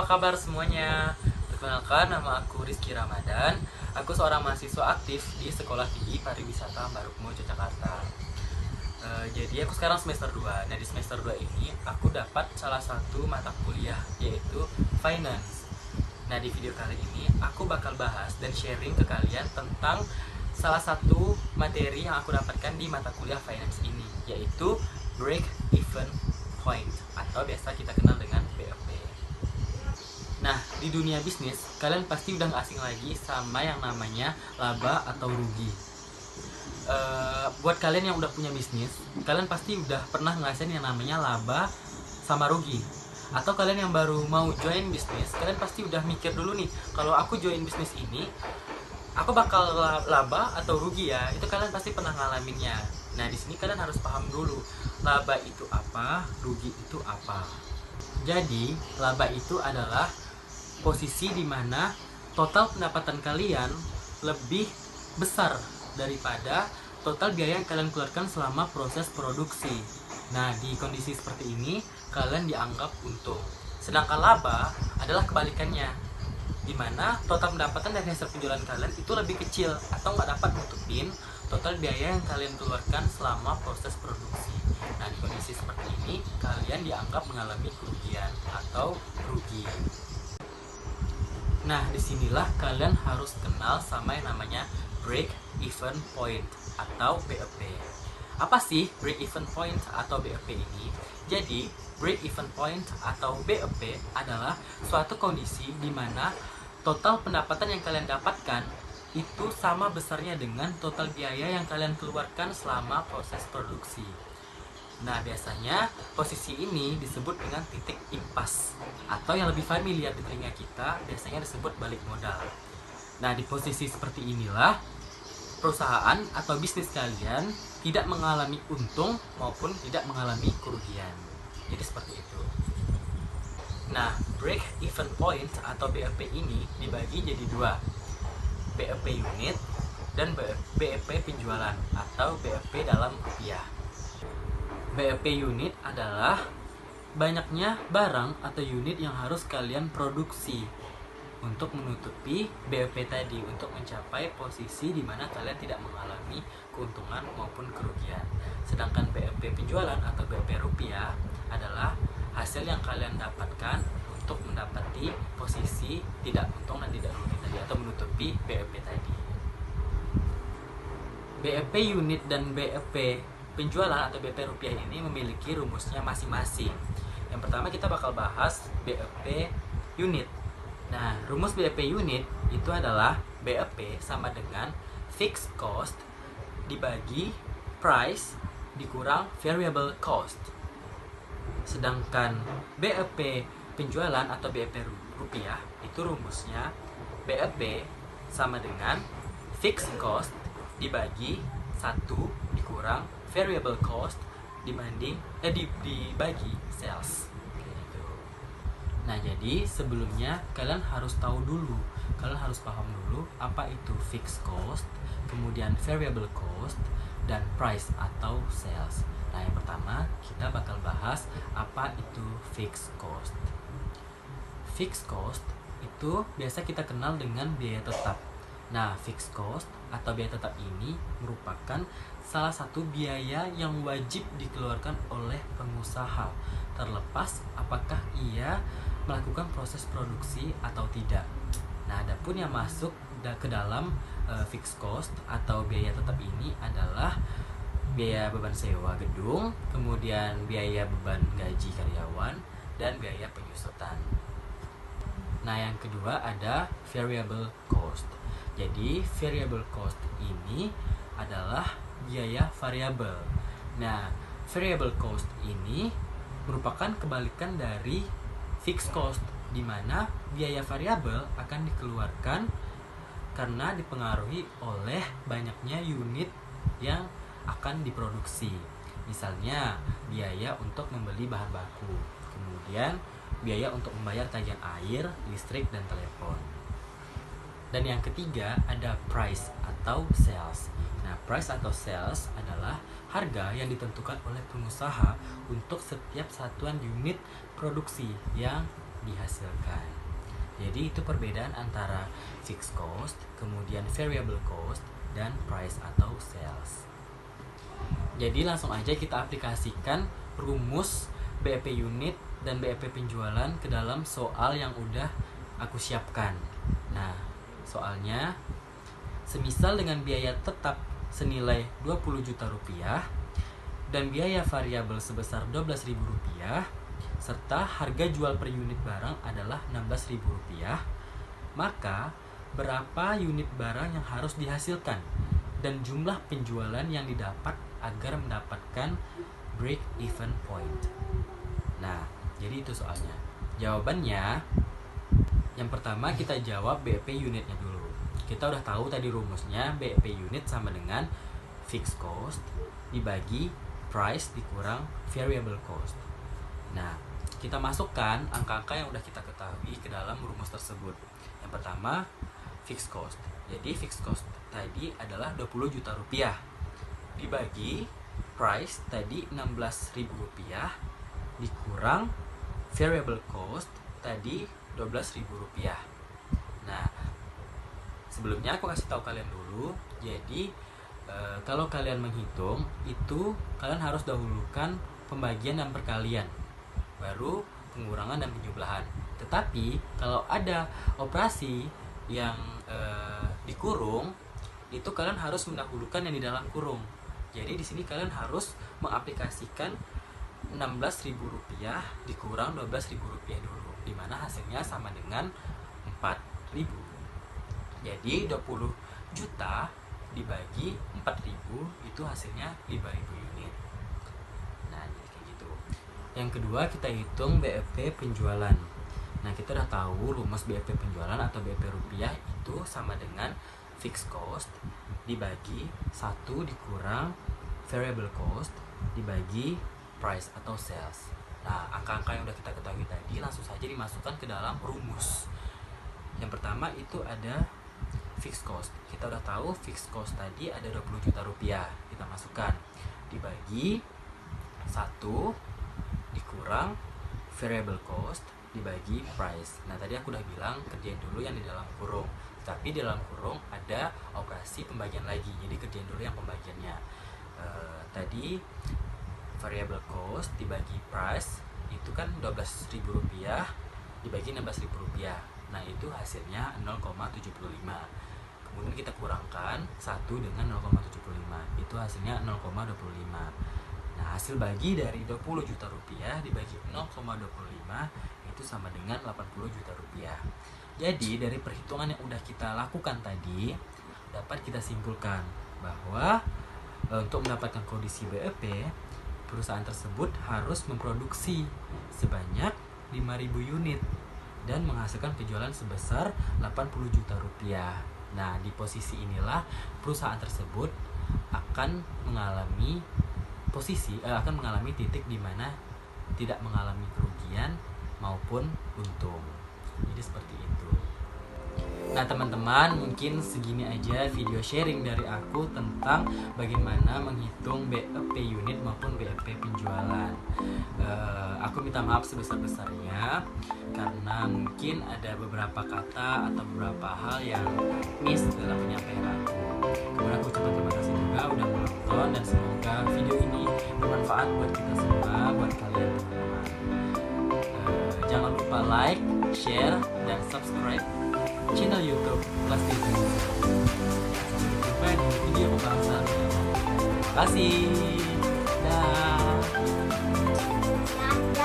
kabar semuanya? Perkenalkan, nama aku Rizky Ramadan. Aku seorang mahasiswa aktif di Sekolah Tinggi Pariwisata Ambarukmo, Yogyakarta. Jadi aku sekarang semester 2. Nah, di semester 2 ini aku dapat salah satu mata kuliah, yaitu Finance. Nah, di video kali ini aku bakal bahas dan sharing ke kalian tentang salah satu materi yang aku dapatkan di mata kuliah Finance ini, yaitu Break-Even Point, atau biasa kita kenal dengan BEP. Nah, di dunia bisnis, kalian pasti udah gak asing lagi sama yang namanya laba atau rugi. Buat kalian yang udah punya bisnis, kalian pasti udah pernah ngerasain yang namanya laba sama rugi. Atau kalian yang baru mau join bisnis, kalian pasti udah mikir dulu nih, kalau aku join bisnis ini, aku bakal laba atau rugi ya. Itu kalian pasti pernah ngalaminnya. Nah, di sini kalian harus paham dulu, laba itu apa, rugi itu apa. Jadi, laba itu adalah posisi di mana total pendapatan kalian lebih besar daripada total biaya yang kalian keluarkan selama proses produksi. Nah, di kondisi seperti ini, kalian dianggap untung. Sedangkan laba adalah kebalikannya, di mana total pendapatan dari hasil penjualan kalian itu lebih kecil atau nggak dapat nutupin total biaya yang kalian keluarkan selama proses produksi. Nah, di kondisi seperti ini, kalian dianggap mengalami kerugian atau rugi. Nah, disinilah kalian harus kenal sama yang namanya Break-Even Point atau BEP. Apa sih Break-Even Point atau BEP ini? Jadi, Break-Even Point atau BEP adalah suatu kondisi di mana total pendapatan yang kalian dapatkan itu sama besarnya dengan total biaya yang kalian keluarkan selama proses produksi. Nah, biasanya posisi ini disebut dengan titik impas, atau yang lebih familiar di telinga kita biasanya disebut balik modal. Nah, di posisi seperti inilah perusahaan atau bisnis kalian tidak mengalami untung maupun tidak mengalami kerugian. Jadi seperti itu. Nah, break-even point atau BEP ini dibagi jadi dua, BEP unit dan BEP penjualan atau BEP dalam rupiah. BEP unit adalah banyaknya barang atau unit yang harus kalian produksi untuk menutupi BEP tadi, untuk mencapai posisi di mana kalian tidak mengalami keuntungan maupun kerugian. Sedangkan BEP penjualan atau BEP rupiah adalah hasil yang kalian dapatkan untuk mendapati posisi tidak untung dan tidak rugi tadi, atau menutupi BEP tadi. BEP unit dan BEP penjualan atau BEP rupiah ini memiliki rumusnya masing-masing. Yang pertama kita bakal bahas BEP unit. Nah, rumus BEP unit itu adalah BEP sama dengan fixed cost dibagi price dikurang variable cost. Sedangkan BEP penjualan atau BEP rupiah itu rumusnya BEP sama dengan fixed cost dibagi 1 dikurang variable cost dibagi sales. Nah, jadi sebelumnya kalian harus tahu dulu, kalian harus paham dulu apa itu fixed cost, kemudian variable cost, dan price atau sales. Nah, yang pertama kita bakal bahas apa itu fixed cost. Fixed cost itu biasa kita kenal dengan biaya tetap. Nah, fixed cost atau biaya tetap ini merupakan salah satu biaya yang wajib dikeluarkan oleh pengusaha, terlepas apakah ia melakukan proses produksi atau tidak. Nah, adapun yang masuk ke dalam fixed cost atau biaya tetap ini adalah biaya beban sewa gedung, kemudian biaya beban gaji karyawan, dan biaya penyusutan. Nah, yang kedua ada variable cost. Jadi, variable cost ini adalah biaya variabel. Nah, variable cost ini merupakan kebalikan dari fixed cost, di mana biaya variabel akan dikeluarkan karena dipengaruhi oleh banyaknya unit yang akan diproduksi. Misalnya, biaya untuk membeli bahan baku, kemudian biaya untuk membayar tagihan air, listrik, dan telepon. Dan yang ketiga ada price atau sales. Nah, price atau sales adalah harga yang ditentukan oleh pengusaha untuk setiap satuan unit produksi yang dihasilkan. Jadi itu perbedaan antara fixed cost, kemudian variable cost, dan price atau sales. Jadi langsung aja kita aplikasikan rumus BEP unit dan BEP penjualan ke dalam soal yang udah aku siapkan. Nah, soalnya semisal dengan biaya tetap senilai 20 juta rupiah dan biaya variabel sebesar 12.000 rupiah serta harga jual per unit barang adalah 16.000 rupiah, maka berapa unit barang yang harus dihasilkan dan jumlah penjualan yang didapat agar mendapatkan break even point. Nah, jadi itu soalnya. Jawabannya, yang pertama kita jawab BEP unitnya dulu. Kita udah tahu tadi rumusnya, BEP unit sama dengan fixed cost dibagi price dikurang variable cost. Nah, kita masukkan angka-angka yang udah kita ketahui ke dalam rumus tersebut. Yang pertama, fixed cost. Jadi fixed cost tadi adalah 20 juta rupiah dibagi price tadi 16.000 rupiah dikurang variable cost tadi 12.000 rupiah. Nah, sebelumnya aku kasih tahu kalian dulu. Jadi kalau kalian menghitung itu kalian harus dahulukan pembagian dan perkalian, baru pengurangan dan penjumlahan. Tetapi kalau ada operasi yang dikurung, itu kalian harus mendahulukan yang di dalam kurung. Jadi di sini kalian harus mengaplikasikan 16.000 rupiah dikurang 12.000 rupiah dulu, dimana hasilnya sama dengan 4.000. Jadi 20 juta dibagi 4.000 itu hasilnya 5.000 unit. Nah, jadi kayak gitu. Yang kedua kita hitung BEP penjualan. Nah, kita udah tahu rumus BEP penjualan atau BEP rupiah itu sama dengan fixed cost dibagi 1 dikurang variable cost dibagi price atau sales. Nah, angka-angka yang udah kita ketahui tadi langsung saja dimasukkan ke dalam rumus. Yang pertama itu ada fixed cost. Kita udah tahu fixed cost tadi ada 20 juta rupiah. Kita masukkan dibagi 1 dikurang variable cost dibagi price. Nah, tadi aku udah bilang kerjain dulu yang di dalam kurung. Tapi di dalam kurung ada operasi pembagian lagi. Jadi kerjain dulu yang pembagiannya. Tadi variable cost dibagi price itu kan 12.000 rupiah dibagi 16.000 rupiah. Nah, itu hasilnya 0,75. Kemudian kita kurangkan 1 dengan 0,75. Itu hasilnya 0,25. Nah, hasil bagi dari 20 juta rupiah dibagi 0,25 itu sama dengan 80 juta rupiah. Jadi dari perhitungan yang udah kita lakukan tadi dapat kita simpulkan bahwa untuk mendapatkan kondisi BEP, perusahaan tersebut harus memproduksi sebanyak 5.000 unit dan menghasilkan penjualan sebesar 80 juta rupiah. Nah, di posisi inilah perusahaan tersebut akan mengalami titik di mana tidak mengalami kerugian maupun untung. Jadi seperti itu. Nah, teman-teman, mungkin segini aja video sharing dari aku tentang bagaimana menghitung BEP unit maupun BEP penjualan. Aku minta maaf sebesar-besarnya karena mungkin ada beberapa kata atau beberapa hal yang miss dalam penyampaian aku. Kemudian aku ucapkan terima kasih juga udah menonton dan semoga video ini bermanfaat buat kita semua, buat kalian teman-teman. Jangan lupa like, share, dan subscribe channel YouTube Kelas TV. Sampai jumpa di video pembahasan. Terima kasih.